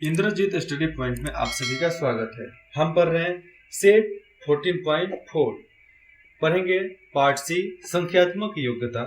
Indrajit study point में आप सभी का स्वागत है। हम पढ़ रहे हैं सेट 14.4, पढ़ेंगे पार्ट सी संख्यात्मक योग्यता।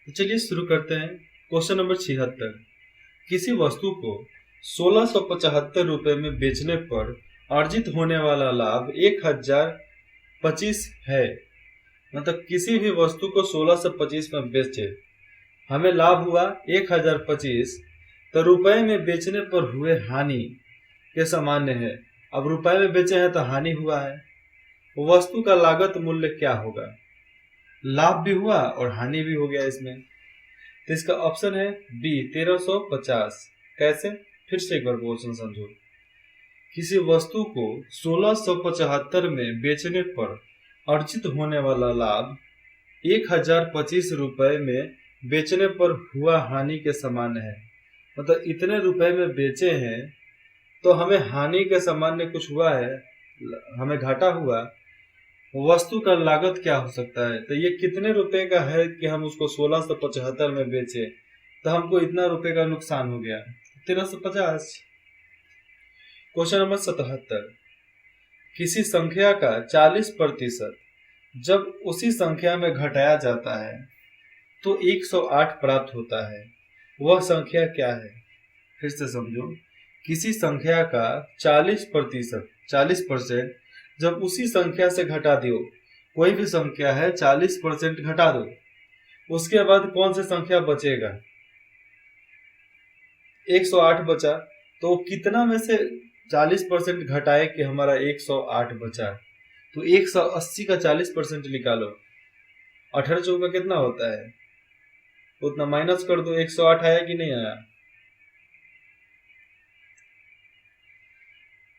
तो चलिए शुरू करते हैं। क्वेश्चन नंबर 76, किसी वस्तु को 1675 रुपए में बेचने पर अर्जित होने वाला लाभ 1025 है। मतलब किसी भी वस्तु को 1625 में बेचे, हमें लाभ हुआ 1025, तो रुपए में बेचने पर हुए हानि के सामान्य है। अब रुपए में बेचे हैं तो हानि हुआ है। वस्तु का लागत मूल्य क्या होगा? लाभ भी हुआ और हानि भी हो गया इसमें। तो इसका ऑप्शन है बी 1350। कैसे? फिर से एक बार क्वेश्चन समझो। किसी वस्तु को 1675 में बेचने पर अर्जित होने वाला लाभ 1025 रुपए में बेचने पर हुआ हानि के समान है। मतलब इतने रुपए में बेचे हैं तो हमें हानि के सामान्य कुछ हुआ है, हमें घाटा हुआ। वस्तु का लागत क्या हो सकता है? तो ये कितने रुपए का है कि हम उसको 1675 में बेचे, तो हमको इतना रुपए का नुकसान हो गया 1350। क्वेश्चन नंबर 77, किसी संख्या का 40% जब उसी संख्या में घटाया जाता है तो 108 प्राप्त होता है। वह संख्या क्या है? फिर से समझो। किसी संख्या का 40% जब उसी संख्या से घटा दो, कोई भी संख्या है 40% घटा दो, उसके बाद कौन सी संख्या बचेगा? 108 बचा, तो कितना में से 40% घटाए कि हमारा 108 बचा? तो 180 का 40% निकालो, 18 चौका कितना होता है, उतना माइनस कर दो। 108 आया कि नहीं आया?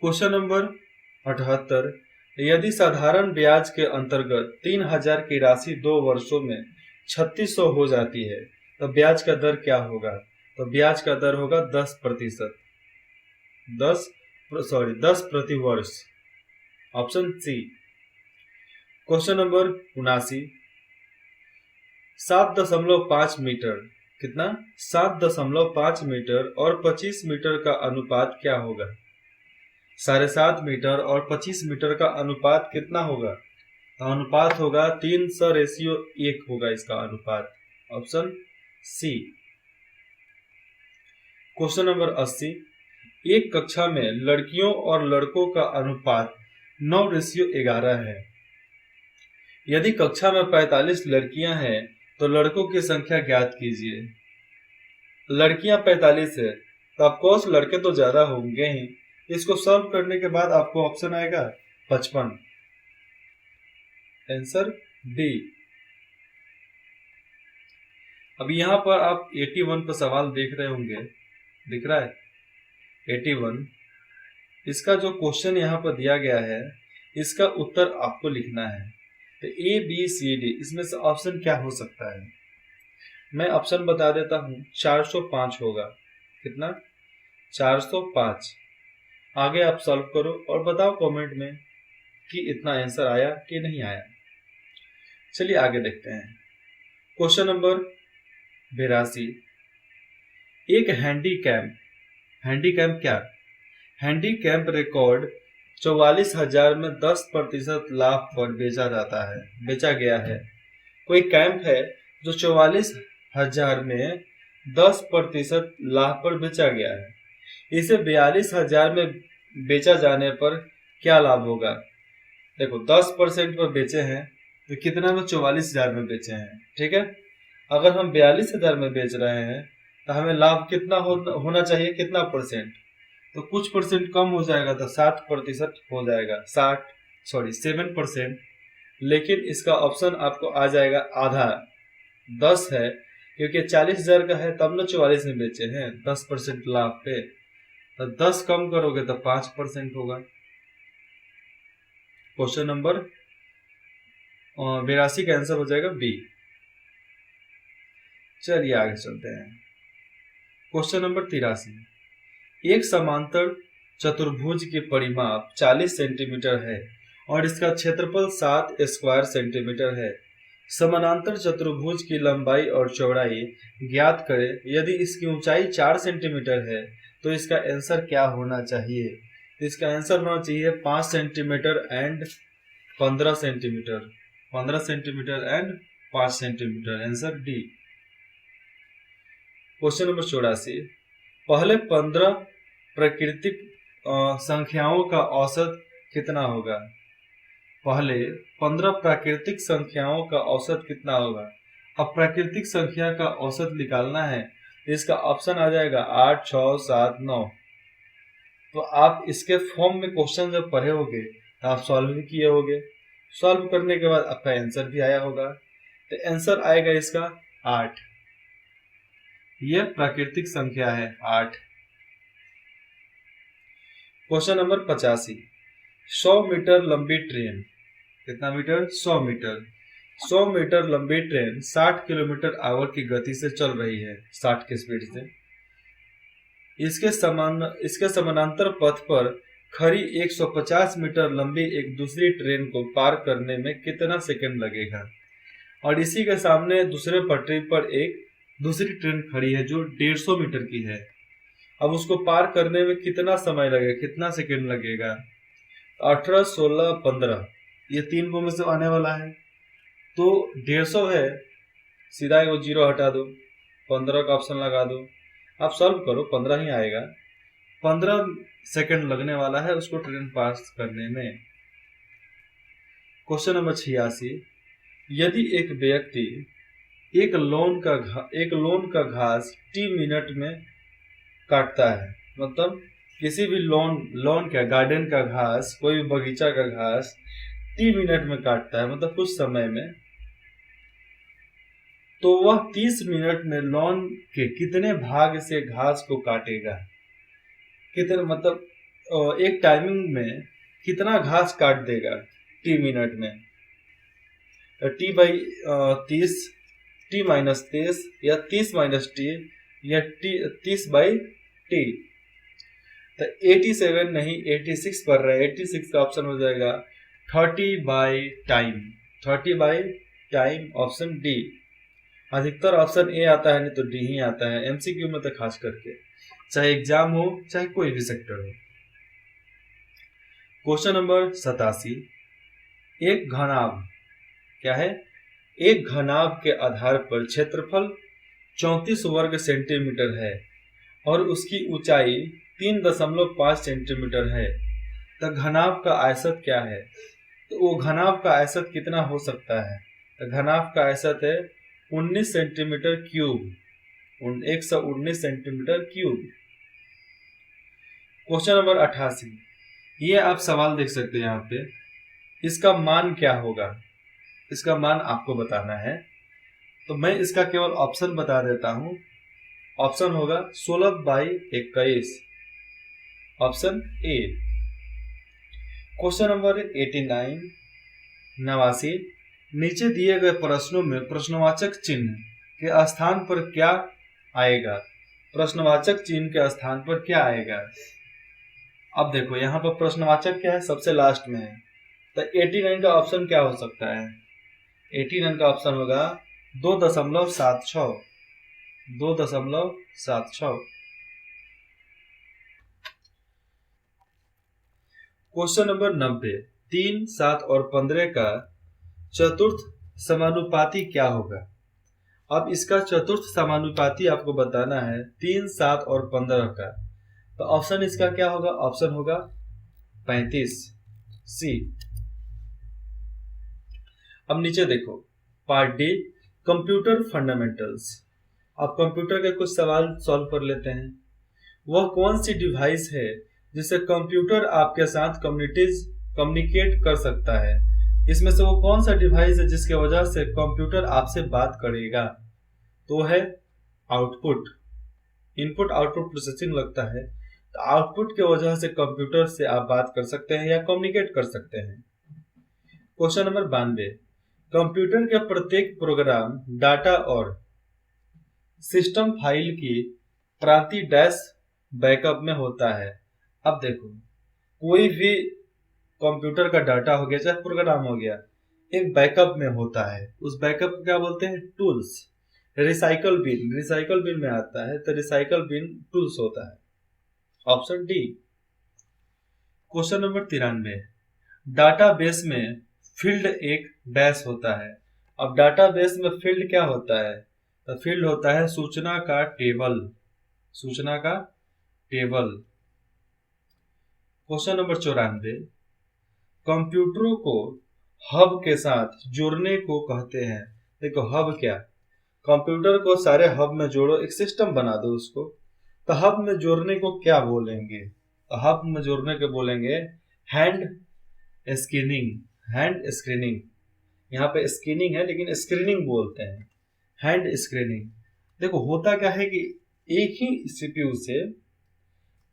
क्वेश्चन नंबर 78, यदि साधारण ब्याज के अंतर्गत 3000 की राशि 2 वर्षों में 3600 हो जाती है तो ब्याज का दर क्या होगा? तो ब्याज का दर होगा 10%। 10 प्रति वर्ष। Option C. Question number 79, 7.5 metre, कितना? 7.5 मीटर और 25 मीटर का अनुपात क्या होगा? 7.5 मीटर और 25 मीटर का अनुपात कितना होगा? तो अनुपात होगा 3:1 होगा इसका अनुपात। Option C. क्वेश्चन नंबर 80, एक कक्षा में लड़कियों और लड़कों का अनुपात 9:11 है। यदि कक्षा में 45 लड़कियां हैं तो लड़कों की संख्या ज्ञात कीजिए। लड़कियां 45 है तो ऑफकोर्स लड़के तो ज्यादा होंगे ही। इसको सॉल्व करने के बाद आपको ऑप्शन आएगा 55। Answer D. अब यहां पर आप 81 पर सवाल देख रहे होंगे, दिख रहा है 81। इसका जो क्वेश्चन यहाँ पर दिया गया है, इसका उत्तर आपको लिखना है। तो ए बी सी डी, इसमें से ऑप्शन क्या हो सकता है? मैं ऑप्शन बता देता हूं। 405 होगा। कितना? 405। आगे आप सॉल्व करो और बताओ कमेंट में कि इतना आंसर आया कि नहीं आया। चलिए आगे देखते हैं। क्वेश्चन नंबर 82, एक हैंडीकैप क्या? हैंडीकैप रिकॉर्ड 44,000 में 10% लाभ पर बेचा गया है। कोई कैंप है जो 44,000 में 10% लाभ पर बेचा गया है। इसे 42,000 में बेचा जाने पर क्या लाभ होगा? देखो 10% पर बेचे हैं तो कितना में? 44,000 में बेचे हैं, ठीक है। अगर हम 42,000 में बेच रहे हैं तो हमें लाभ कितना होना चाहिए? कितना परसेंट? तो कुछ परसेंट कम हो जाएगा तो 60% हो जाएगा। 7%। लेकिन इसका ऑप्शन आपको आ जाएगा आधा, 10 है, क्योंकि 40,000 का है तब न 44 में बेचे हैं 10% लाभ पे। तो 10 कम करोगे तो 5% होगा। क्वेश्चन नंबर 82 का आंसर हो जाएगा बी। चलिए आगे चलते हैं। क्वेश्चन नंबर 83, एक समांतर चतुर्भुज की परिमाप 40 सेंटीमीटर है और इसका क्षेत्रफल 7 स्क्वायर सेंटीमीटर है। समानांतर चतुर्भुज की लंबाई और चौड़ाई ज्ञात करें। यदि इसकी ऊंचाई 4 सेंटीमीटर है तो इसका आंसर क्या होना चाहिए? तो इसका आंसर होना चाहिए 5 centimetre and 15 centimetre, 15 centimetre and 5 centimetre, answer D. Question number 84, पहले 15 प्राकृतिक संख्याओं का औसत कितना होगा? पहले 15 प्राकृतिक संख्याओं का औसत कितना होगा? अब प्राकृतिक संख्या का औसत निकालना है, इसका ऑप्शन आ जाएगा 8, 6, 7, 9। तो आप इसके फॉर्म में क्वेश्चन जब पढ़े होगे तो आप सॉल्व भी किए होगे, सॉल्व करने के बाद आपका आंसर भी आया होगा। तो आंसर आएगा इसका 8। यह प्राकृतिक संख्या है 8। क्वेश्चन नंबर 85, 100 मीटर लंबी ट्रेन, कितना मीटर? 100 मीटर। 100 मीटर लंबी ट्रेन 60 किलोमीटर आवर की गति से चल रही है, 60 की स्पीड से। इसके समानांतर पथ पर खड़ी 150 मीटर लंबी एक दूसरी ट्रेन को पार करने में कितना सेकंड लगेगा? और इसी के सामने दूसरे पटरी पर एक दूसरी ट्रेन खड़ी है जो 150 मीटर की है। अब उसको पार करने में कितना समय लगेगा, कितना सेकंड लगेगा? 18, 16, 15, ये 3 में से आने वाला है। तो 150 है, सीधा वो 0 हटा दो, 15 का ऑप्शन लगा दो, आप सॉल्व करो, 15 ही आएगा। 15 सेकंड लगने वाला है उसको ट्रेन पास करने में। क्वेश्चन नंबर 86, यदि एक व्यक्ति एक लॉन का घास टी मिनट में काटता है, मतलब किसी भी लॉन का गार्डन का घास, कोई भी बगीचा का घास 3 मिनट में काटता है, मतलब कुछ समय में, तो वह 30 मिनट में लॉन के कितने भाग से घास को काटेगा? कितने, मतलब एक टाइमिंग में कितना घास काट देगा टी मिनट में? टी बाई 30, टी माइनस 30, या 30 माइनस टी, या 30 बाई टी। तो 87 नहीं 86 पर रहे, 86 का ऑप्शन हो जाएगा 30 by time, 30 by time, option D. अधिकतर ऑप्शन ए आता है, नहीं तो डी ही आता है एमसीक्यू में, तो खास करके चाहे एग्जाम हो चाहे कोई भी सेक्टर हो। क्वेश्चन नंबर 87, एक घनाभ, क्या है? एक घनाभ के आधार पर क्षेत्रफल 34 वर्ग सेंटीमीटर है और उसकी ऊंचाई 3.5 सेंटीमीटर है। तो घनाभ का आयतन क्या है? तो वो घनाभ का आयतन कितना हो सकता है? तो घनाभ का आयतन है 19 centimetre cube, 119 centimetre cube. Question number 88, ये आप सवाल देख सकते हैं यहाँ पे, इसका मान क्या होगा? इसका मान आपको बताना है, तो मैं इसका केवल ऑप्शन बता देता हूं। ऑप्शन होगा 16 by 21, option A. Question number 89, 89, नीचे दिए गए प्रश्नों में प्रश्नवाचक चिन्ह के स्थान पर क्या आएगा? प्रश्नवाचक चिन्ह के स्थान पर क्या आएगा? अब देखो यहाँ पर प्रश्नवाचक क्या है, सबसे लास्ट में है, तो 89 का ऑप्शन क्या हो सकता है? 89 का ऑप्शन होगा 2.76, 2.76। क्वेश्चन नंबर 90, 3, 7 और 15 का चतुर्थ समानुपाती क्या होगा? अब इसका चतुर्थ समानुपाती आपको बताना है 3, 7 और 15 का। तो ऑप्शन इसका क्या होगा? ऑप्शन होगा 35, सी। अब नीचे देखो, पार्ट डी, कंप्यूटर फंडामेंटल्स। अब कंप्यूटर के कुछ सवाल सॉल्व कर लेते हैं। वह कौन सी डिवाइस है जिससे कंप्यूटर आपके साथ कम्युनिकेट कर सकता है? इसमें से वो कौन सा डिवाइस है जिसके वजह से कंप्यूटर आपसे बात करेगा? तो है आउटपुट, इनपुट आउटपुट प्रोसेसिंग लगता है, तो आउटपुट के वजह से कंप्यूटर से आप बात कर सकते हैं या कम्युनिकेट कर सकते हैं। क्वेश्चन नंबर 92, कंप्यूटर के प्रत्येक प्रोग्राम, डाटा और सिस्टम फाइल की प्रांति डैश बैकअप में होता है। अब देखो, कोई भी कंप्यूटर का डाटा हो गया चाहे प्रोग्राम हो गया, एक बैकअप में होता है। उस बैकअप को क्या बोलते हैं? टूल्स। रिसाइकल बिन में आता है, तो रिसाइकल बिन टूल्स होता है। Option D. Question number 93, database में फील्ड एक डैश होता है। अब डाटाबेस में फील्ड क्या होता है? तो फील्ड होता है सूचना का टेबल, सूचना का टेबल। क्वेश्चन नंबर 94, कंप्यूटरों को हब के साथ जोड़ने को कहते हैं। देखो हब क्या, कंप्यूटर को सारे हब में जोड़ो, एक सिस्टम बना दो उसको, तो हब में जोड़ने को क्या बोलेंगे? तो हब में जोड़ने के बोलेंगे हैंड स्क्रीनिंग, हैंड स्क्रीनिंग। यहाँ पे स्क्रीनिंग है लेकिन स्क्रीनिंग बोलते हैं, हैंड स्क्रीनिंग। देखो होता क्या है कि एक ही सीपीयू से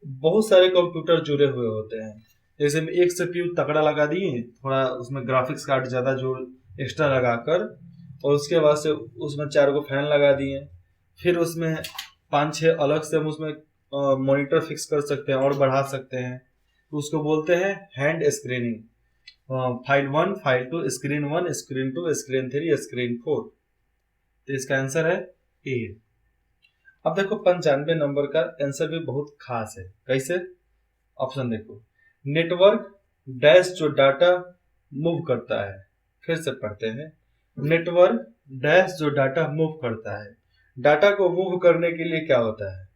बहुत सारे कंप्यूटर जुड़े हुए होते हैं। जैसे में एक सीपीयू तकड़ा लगा दिए, थोड़ा उसमें ग्राफिक्स कार्ड ज्यादा जोड़ एक्स्ट्रा लगाकर, और उसके बाद से उसमें 4 को फैन लगा दिए, फिर उसमें 5-6 अलग से हम उसमें मॉनिटर फिक्स कर सकते हैं और बढ़ा सकते हैं, तो उसको बोलते हैं hand screening. File 1, file 2, screen 1, screen 2, screen 3, screen 4। तो इसका आंसर है ए। अब देखो 95 नंबर का आंसर भी बहुत खास है। कैसे? ऑप्शन देखो, नेटवर्क डैश जो डाटा मूव करता है। फिर से पढ़ते हैं, नेटवर्क डैश जो डाटा मूव करता है। डाटा को मूव करने के लिए क्या होता है?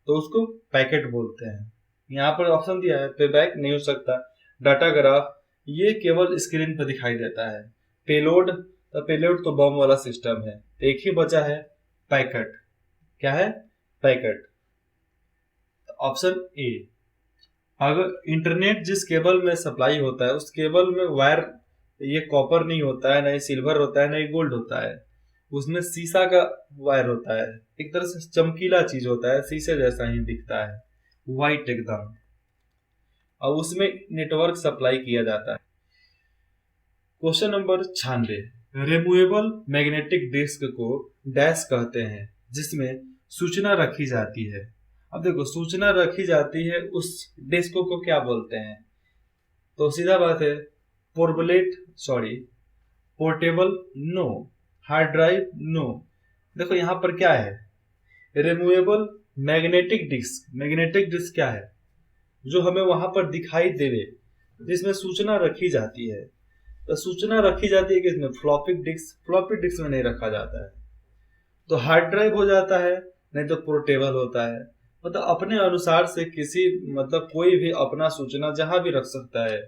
तो उसको पैकेट बोलते हैं। यहाँ पर ऑप्शन दिया है, पे बैक नहीं हो सकता, डाटा ग्राफ ये केवल स्क्रीन पर दिखाई देता है। पेलोड, तो पेलोड तो बम वाला सिस्टम है। एक ही बचा है पैकेट। क्या है? पैकेट। Option A. अगर इंटरनेट जिस केबल में सप्लाई होता है उस केबल में वायर, ये कॉपर नहीं होता है, ना ही सिल्वर होता है, ना ही गोल्ड होता है, उसमें शीशा का वायर होता है, एक तरह से चमकीला चीज होता है, शीशे जैसा ही दिखता है, व्हाइट एकदम, और उसमें नेटवर्क सप्लाई किया जाता है। Question number 96, removable magnetic disc को डैश कहते हैं जिसमें सूचना रखी जाती है। अब देखो सूचना रखी जाती है उस डिस्क को क्या बोलते हैं? तो सीधा बात है, portable no, hard drive no. देखो यहाँ पर क्या है, removable magnetic disk. Magnetic disk क्या है? जो हमें वहां पर दिखाई देवे, जिसमें सूचना रखी जाती है। तो सूचना रखी जाती है किसमें? Floppy disk. फ्लॉपी डिस्क में नहीं रखा जाता है। तो हार्ड ड्राइव हो जाता है, नहीं तो पोर्टेबल होता है। मतलब अपने अनुसार से किसी, मतलब कोई भी अपना सूचना जहां भी रख सकता है।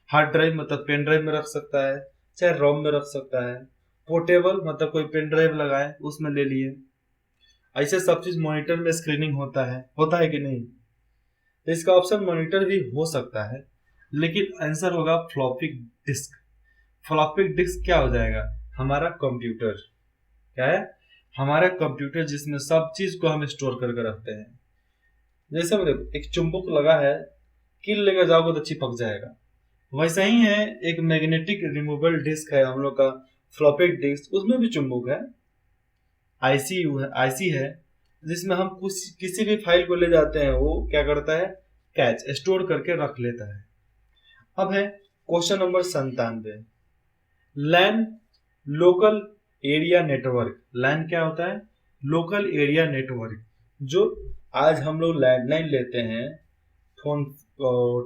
हार्ड ड्राइव मतलब पेन ड्राइव में रख सकता है, चाहे रोम में रख सकता है। पोर्टेबल मतलब कोई पेन ड्राइव लगाए उसमें ले लिए। ऐसे सब चीज मॉनिटर में स्क्रीनिंग होता है कि नहीं? तो इसका ऑप्शन मॉनिटर भी हो सकता है, लेकिन आंसर होगा फ्लॉपी डिस्क। फ्लॉपी डिस्क क्या हो जाएगा? हमारा कंप्यूटर। क्या है? हमारा कंप्यूटर, जिसमें सब चीज को हम स्टोर करके रखते हैं। जैसे मतलब एक चुंबक लगा है, कील लेकर जाओगे तो चिपक जाएगा, वैसा ही है एक मैग्नेटिक रिमूवेबल डिस्क है हम लोग का फ्लॉपी डिस्क, उसमें भी चुंबक है, आईसी है, जिसमें हम कुछ किसी भी फाइल को ले जाते हैं, वो क्या करता है? कैच, स्टोर करके रख लेता है। अब है क्वेश्चन नंबर 97, लैन लोकल एरिया नेटवर्क। लैन क्या होता है? Local area network. जो आज हम लोग लैंडलाइन लेते हैं, फोन,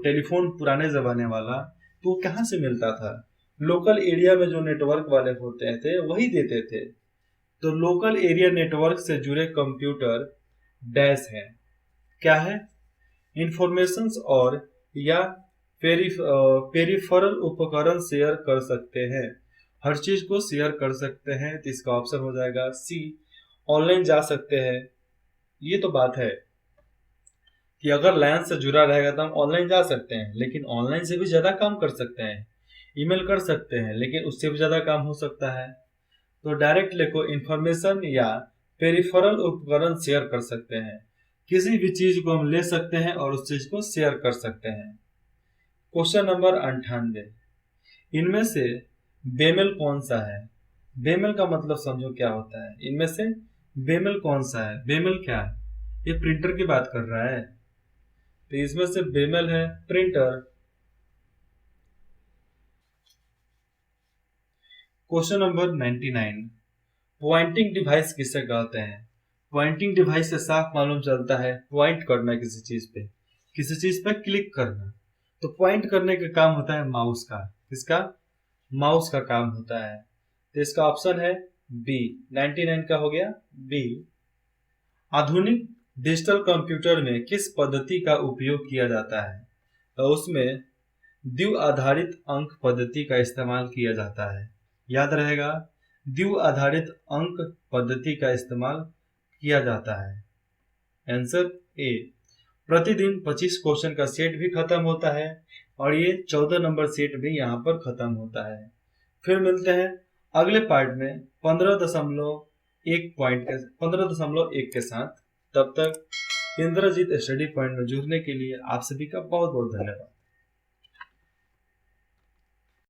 टेलीफोन पुराने जमाने वाला, तो वो कहाँ से मिलता था? लोकल एरिया में जो नेटवर्क वाले होते थे वही देते थे। तो लोकल एरिया नेटवर्क से जुड़े कंप्यूटर डैश है। क्या है? इंफॉर्मेशंस और या पेरिफेरल उपकरण शेयर कर सकते हैं। हर चीज को शेयर कर सकते हैं, तो इसका ऑप्शन हो जाएगा सी। ऑनलाइन जा सकते हैं। ये तो बात है कि अगर लैन से जुड़ा रहेगा तो हम ऑनलाइन जा सकते हैं, लेकिन ऑनलाइन से भी ज्यादा काम कर सकते हैं। ईमेल कर सकते हैं, लेकिन उससे भी ज्यादा काम हो सकता है। तो डायरेक्ट लिखो, इंफॉर्मेशन या पेरिफेरल उपकरण शेयर कर सकते हैं। किसी भी चीज को हम ले सकते हैं और उस चीज को शेयर कर सकते हैं। क्वेश्चन नंबर 98, इनमें से बेमेल कौन सा है? बेमेल का मतलब समझो क्या होता है। इनमें से बेमेल कौन सा है? बेमेल क्या है? ये प्रिंटर की बात कर रहा है, तो इसमें से बेमेल है printer. Question number 99, pointing device किसे कहते हैं? पॉइंटिंग डिवाइस से साफ मालूम चलता है पॉइंट करना किसी चीज पे। किसी चीज पर क्लिक करना, तो पॉइंट करने का काम होता है माउस का। किसका? माउस का काम होता है। तो इसका ऑप्शन है बी, 99 का हो गया बी। आधुनिक डिजिटल कंप्यूटर में किस पद्धति का उपयोग किया जाता है? तो उसमें द्विआधारित अंक पद्धति का इस्तेमाल किया जाता है। याद रहेगा, द्विआधारित अंक पद्धति का इस्तेमाल किया जाता है। Answer A. प्रतिदिन 25 क्वेश्चन का सेट भी खत्म होता है और ये 14 नंबर सेट भी यहाँ पर खत्म होता है। फिर मिलते हैं अगले पार्ट में 15.1 के साथ। तब तक इंद्रजीत स्टडी पॉइंट में जुड़ने के लिए आप सभी का बहुत बहुत धन्यवाद।